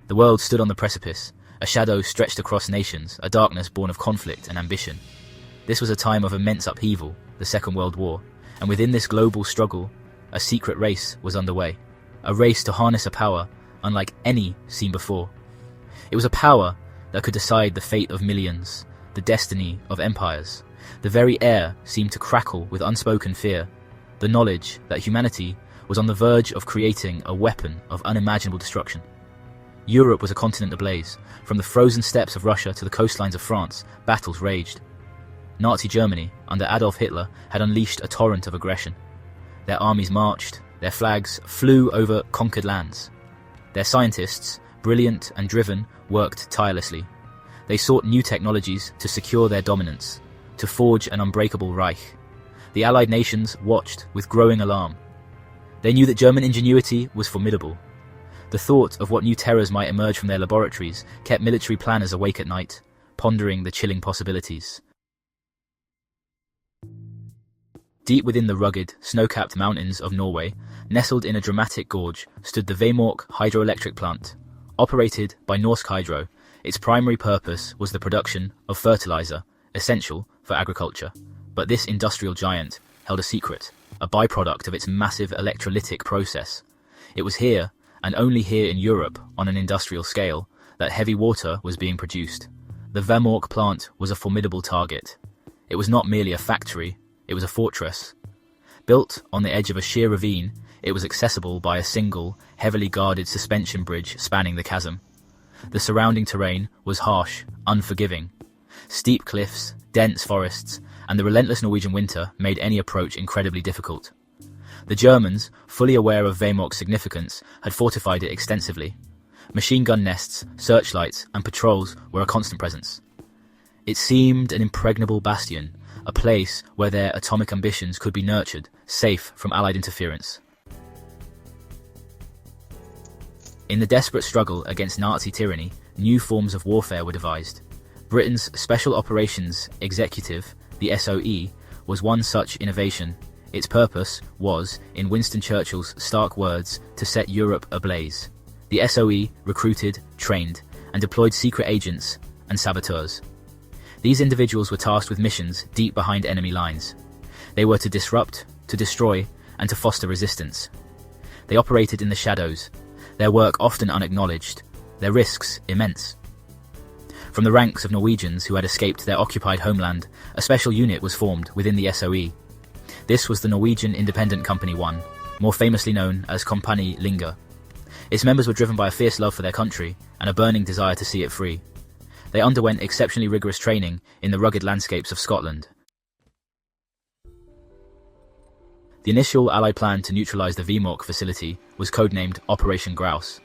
The world stood on the precipice. A shadow stretched across nations, a darkness born of conflict and ambition. This was a time of immense upheaval, the Second World War, and within this global struggle, a secret race was underway. A race to harness a power unlike any seen before. It was a power that could decide the fate of millions, the destiny of empires. The very air seemed to crackle with unspoken fear, the knowledge that humanity was on the verge of creating a weapon of unimaginable destruction. Europe was a continent ablaze. From the frozen steppes of Russia to the coastlines of France, battles raged. Nazi Germany, under Adolf Hitler, had unleashed a torrent of aggression. Their armies marched, their flags flew over conquered lands. Their scientists, brilliant and driven, worked tirelessly. They sought new technologies to secure their dominance, to forge an unbreakable Reich. The Allied nations watched with growing alarm. They knew that German ingenuity was formidable. The thought of what new terrors might emerge from their laboratories kept military planners awake at night, pondering the chilling possibilities. Deep within the rugged, snow-capped mountains of Norway, nestled in a dramatic gorge, stood the Vemork hydroelectric plant. Operated by Norsk Hydro, its primary purpose was the production of fertilizer, essential for agriculture. But this industrial giant held a secret, a byproduct of its massive electrolytic process. It was here, and only here in Europe, on an industrial scale, that heavy water was being produced. The Vemork plant was a formidable target. It was not merely a factory, it was a fortress. Built on the edge of a sheer ravine, it was accessible by a single, heavily guarded suspension bridge spanning the chasm. The surrounding terrain was harsh, unforgiving. Steep cliffs, dense forests, and the relentless Norwegian winter made any approach incredibly difficult. The Germans, fully aware of Vemork's significance, had fortified it extensively. Machine gun nests, searchlights, and patrols were a constant presence. It seemed an impregnable bastion, a place where their atomic ambitions could be nurtured, safe from Allied interference. In the desperate struggle against Nazi tyranny, new forms of warfare were devised. Britain's Special Operations Executive, the SOE, was one such innovation. Its purpose was, in Winston Churchill's stark words, to set Europe ablaze. The SOE recruited, trained, and deployed secret agents and saboteurs. These individuals were tasked with missions deep behind enemy lines. They were to disrupt, to destroy, and to foster resistance. They operated in the shadows, their work often unacknowledged, their risks immense. From the ranks of Norwegians who had escaped their occupied homeland, a special unit was formed within the SOE. This was the Norwegian Independent Company 1, more famously known as Kompani Linge. Its members were driven by a fierce love for their country and a burning desire to see it free. They underwent exceptionally rigorous training in the rugged landscapes of Scotland. The initial Allied plan to neutralise the Vemork facility was codenamed Operation Grouse.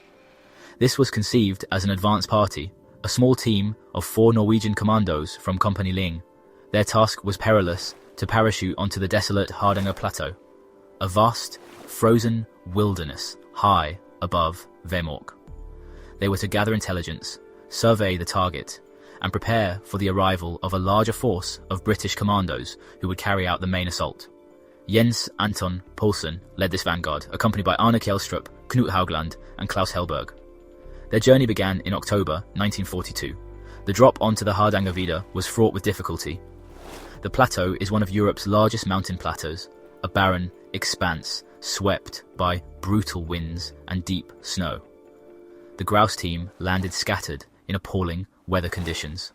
This was conceived as an advance party, a small team of 4 Norwegian commandos from Kompani Linge. Their task was perilous, to parachute onto the desolate Hardanger Plateau, a vast, frozen wilderness high above Vemork. They were to gather intelligence, survey the target, and prepare for the arrival of a larger force of British commandos who would carry out the main assault. Jens Anton Poulsen led this vanguard, accompanied by Arne Kjelstrup, Knut Haugland, and Klaus Helberg. Their journey began in October 1942. The drop onto the Hardanger Vidda was fraught with difficulty. The plateau is one of Europe's largest mountain plateaus, a barren expanse swept by brutal winds and deep snow. The grouse team landed scattered in appalling weather conditions.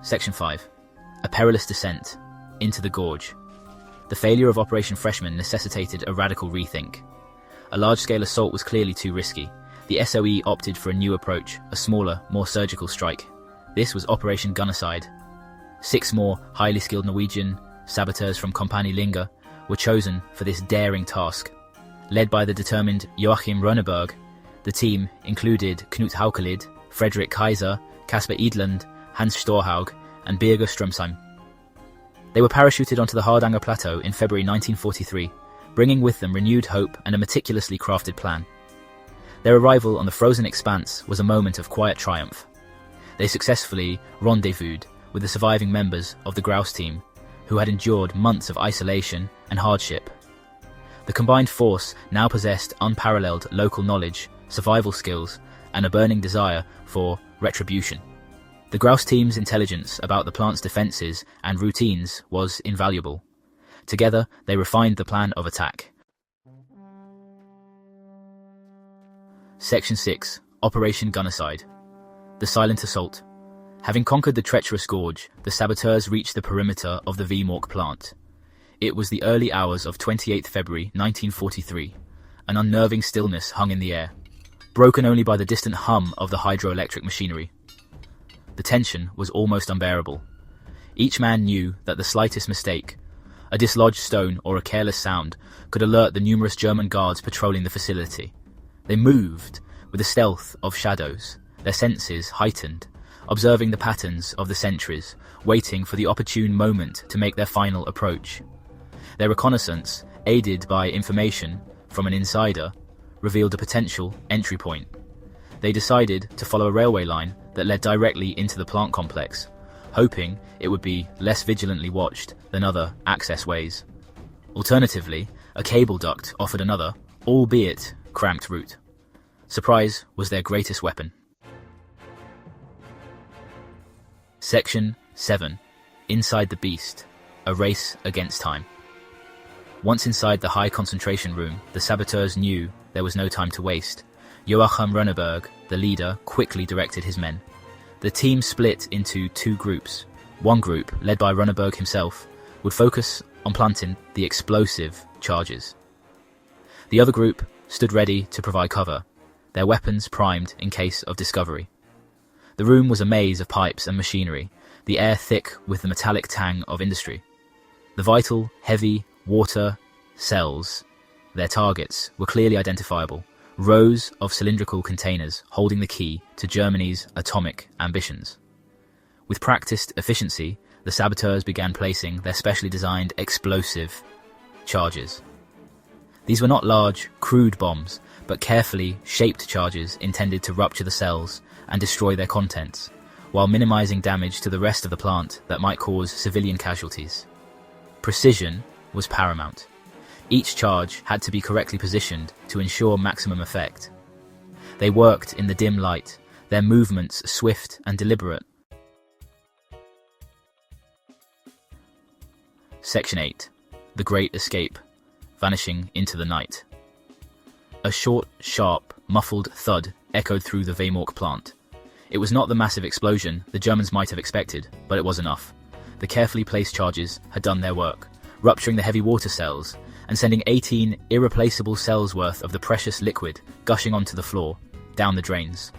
Section 5. A perilous descent into the gorge. The failure of Operation Freshman necessitated a radical rethink. A large-scale assault was clearly too risky. The SOE opted for a new approach, a smaller, more surgical strike. This was Operation Gunnerside. 6 more highly skilled Norwegian saboteurs from Kompani Linge were chosen for this daring task. Led by the determined Joachim Rønneberg, the team included Knut Haukelid, Fredrik Kaiser, Kasper Edlund, Hans Storhaug, and Birger Strømsheim. They were parachuted onto the Hardanger Plateau in February 1943, bringing with them renewed hope and a meticulously crafted plan. Their arrival on the frozen expanse was a moment of quiet triumph. They successfully rendezvoused with the surviving members of the grouse team, who had endured months of isolation and hardship. The combined force now possessed unparalleled local knowledge, survival skills, and a burning desire for retribution. The Grouse team's intelligence about the plant's defenses and routines was invaluable. Together, they refined the plan of attack. Section 6. Operation Gunnerside. The Silent Assault. Having conquered the treacherous gorge, the saboteurs reached the perimeter of the VMORC plant. It was the early hours of 28 February 1943. An unnerving stillness hung in the air, broken only by the distant hum of the hydroelectric machinery. The tension was almost unbearable. Each man knew that the slightest mistake, a dislodged stone or a careless sound, could alert the numerous German guards patrolling the facility. They moved with the stealth of shadows, their senses heightened, observing the patterns of the sentries, waiting for the opportune moment to make their final approach. Their reconnaissance, aided by information from an insider, revealed a potential entry point. They decided to follow a railway line that led directly into the plant complex, hoping it would be less vigilantly watched than other access ways. Alternatively, a cable duct offered another, albeit cramped route. Surprise was their greatest weapon. Section 7. Inside the Beast. A race against time. Once inside the high concentration room, the saboteurs knew there was no time to waste. Joachim Rönneberg, the leader, quickly directed his men. The team split into two groups. One group, led by Rönneberg himself, would focus on planting the explosive charges. The other group stood ready to provide cover, their weapons primed in case of discovery. The room was a maze of pipes and machinery, the air thick with the metallic tang of industry. The vital, heavy water cells, their targets, were clearly identifiable, rows of cylindrical containers holding the key to Germany's atomic ambitions. With practiced efficiency, the saboteurs began placing their specially designed explosive charges. These were not large, crude bombs, but carefully shaped charges intended to rupture the cells and destroy their contents, while minimizing damage to the rest of the plant that might cause civilian casualties. Precision was paramount. Each charge had to be correctly positioned to ensure maximum effect. They worked in the dim light, their movements swift and deliberate. Section 8. The Great Escape. Vanishing into the night. A short, sharp, muffled thud echoed through the VMORC plant. It was not the massive explosion the Germans might have expected, but it was enough. The carefully placed charges had done their work, rupturing the heavy water cells and sending 18 irreplaceable cells worth of the precious liquid gushing onto the floor, down the drains.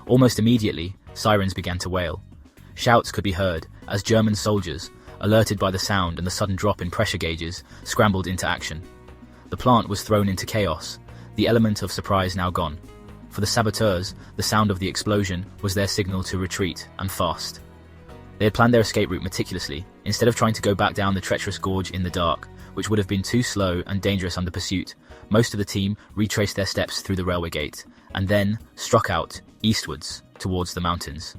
Almost immediately, sirens began to wail. Shouts could be heard as German soldiers, alerted by the sound and the sudden drop in pressure gauges, scrambled into action. The plant was thrown into chaos, the element of surprise now gone. For the saboteurs, the sound of the explosion was their signal to retreat, and fast. They had planned their escape route meticulously, instead of trying to go back down the treacherous gorge in the dark, which would have been too slow and dangerous under pursuit. Most of the team retraced their steps through the railway gate, and then struck out eastwards towards the mountains.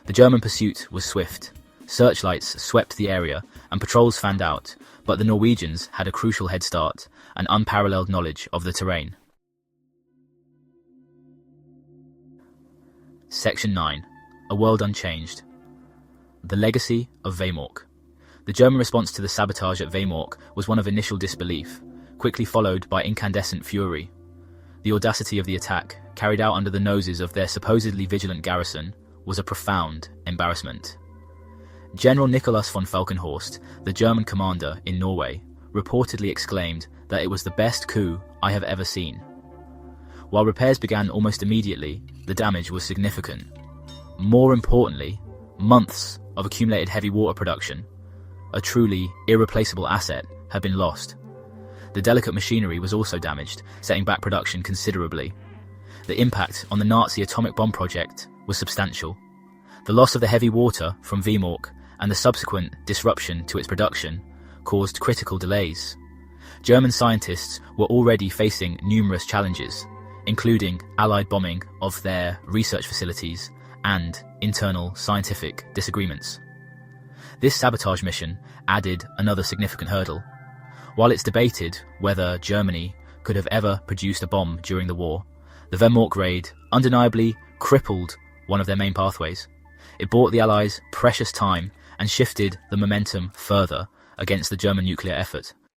The German pursuit was swift. Searchlights swept the area, and patrols fanned out, but the Norwegians had a crucial head start, an unparalleled knowledge of the terrain. Section 9. A World Unchanged. The Legacy of VMORC. The German response to the sabotage at VMORC was one of initial disbelief, quickly followed by incandescent fury. The audacity of the attack, carried out under the noses of their supposedly vigilant garrison, was a profound embarrassment. General Nicholas von Falkenhorst, the German commander in Norway, reportedly exclaimed that it was the best coup I have ever seen. While repairs began almost immediately, the damage was significant. More importantly, months of accumulated heavy water production, a truly irreplaceable asset, had been lost. The delicate machinery was also damaged, setting back production considerably. The impact on the Nazi atomic bomb project was substantial. The loss of the heavy water from VMORC and the subsequent disruption to its production caused critical delays. German scientists were already facing numerous challenges, including Allied bombing of their research facilities and internal scientific disagreements. This sabotage mission added another significant hurdle. While it's debated whether Germany could have ever produced a bomb during the war, the Wehrmacht raid undeniably crippled one of their main pathways. It bought the Allies precious time and shifted the momentum further against the German nuclear effort.